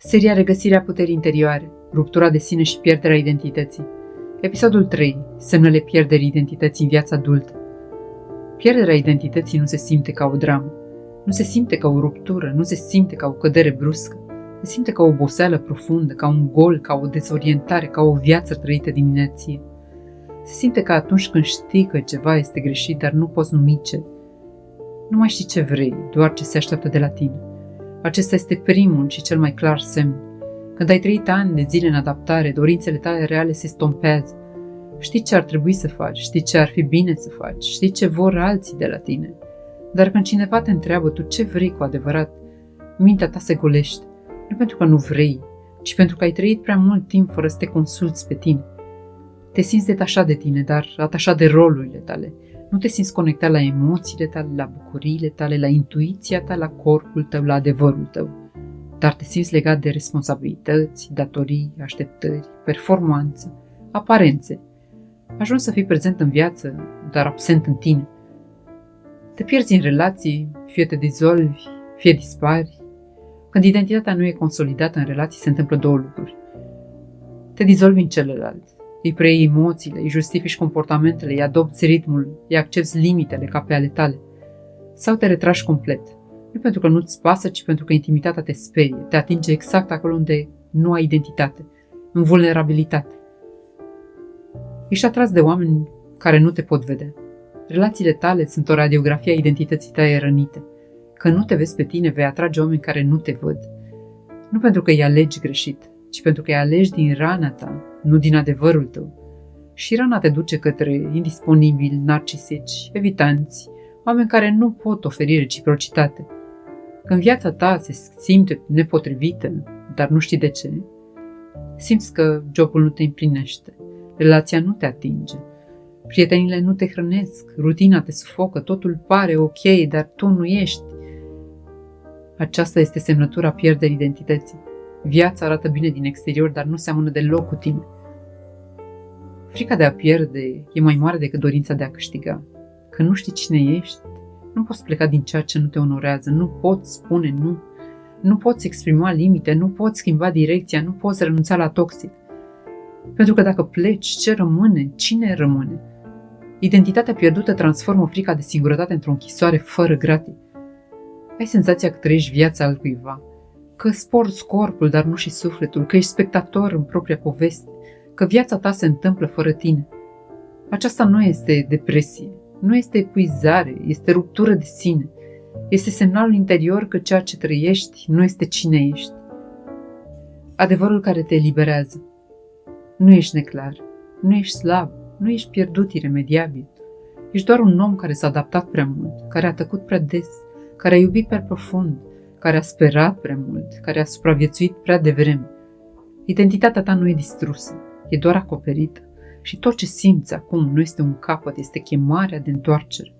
Seria Regăsirea puterii interioare, ruptura de sine și pierderea identității. Episodul 3. Semnele pierderii identității în viața adultă. Pierderea identității nu se simte ca o dramă. Nu se simte ca o ruptură, nu se simte ca o cădere bruscă. Se simte ca o oboseală profundă, ca un gol, ca o dezorientare, ca o viață trăită din inerție. Se simte ca atunci când știi că ceva este greșit, dar nu poți numi ce. Nu mai știi ce vrei, doar ce se așteaptă de la tine. Acesta este primul și cel mai clar semn. Când ai trăit ani de zile în adaptare, dorințele tale reale se stompează. Știi ce ar trebui să faci, știi ce ar fi bine să faci, știi ce vor alții de la tine. Dar când cineva te întreabă tu ce vrei cu adevărat, mintea ta se golește. Nu pentru că nu vrei, ci pentru că ai trăit prea mult timp fără să te consulți pe tine. Te simți detașat de tine, dar atașat de rolurile tale. Nu te simți conectat la emoțiile tale, la bucuriile tale, la intuiția ta, la corpul tău, la adevărul tău. Dar te simți legat de responsabilități, datorii, așteptări, performanță, aparențe. Ajungi să fii prezent în viață, dar absent în tine. Te pierzi în relații, fie te dizolvi, fie dispari. Când identitatea nu e consolidată în relații, se întâmplă două lucruri. Te dizolvi în celălalt, îi preiei emoțiile, îi justifici comportamentele, îi adopți ritmul, îi accepți limitele ca pe ale tale. Sau te retragi complet. Nu pentru că nu-ți pasă, ci pentru că intimitatea te sperie, te atinge exact acolo unde nu ai identitate, în vulnerabilitate. Ești atras de oameni care nu te pot vedea. Relațiile tale sunt o radiografie a identității tale rănite. Când nu te vezi pe tine, vei atrage oameni care nu te văd. Nu pentru că îi alegi greșit, ci pentru că îi alegi din rana ta, nu din adevărul tău. Și rana te duce către indisponibili, narcisici, evitanți, oameni care nu pot oferi reciprocitate. Când viața ta se simte nepotrivită, dar nu știi de ce, simți că jobul nu te împlinește, relația nu te atinge, prietenile nu te hrănesc, rutina te sufocă, totul pare ok, dar tu nu ești. Aceasta este semnătura pierderii identității. Viața arată bine din exterior, dar nu seamănă deloc cu tine. Frica de a pierde e mai mare decât dorința de a câștiga. Când nu știi cine ești, nu poți pleca din ceea ce nu te onorează, nu poți spune nu, nu poți exprima limite, nu poți schimba direcția, nu poți renunța la toxic. Pentru că dacă pleci, ce rămâne? Cine rămâne? Identitatea pierdută transformă frica de singurătate într-o închisoare fără gratii. Ai senzația că trăiești viața altcuiva, că sporți corpul, dar nu și sufletul, că ești spectator în propria poveste, că viața ta se întâmplă fără tine. Aceasta nu este depresie, nu este epuizare, este ruptură de sine. Este semnalul interior că ceea ce trăiești nu este cine ești. Adevărul care te eliberează. Nu ești neclar, nu ești slab, nu ești pierdut iremediabil. Ești doar un om care s-a adaptat prea mult, care a tăcut prea des, care a iubit prea profund, care a sperat prea mult, care a supraviețuit prea devreme. Identitatea ta nu e distrusă, e doar acoperită și tot ce simți acum nu este un capăt, este chemarea de întoarcere.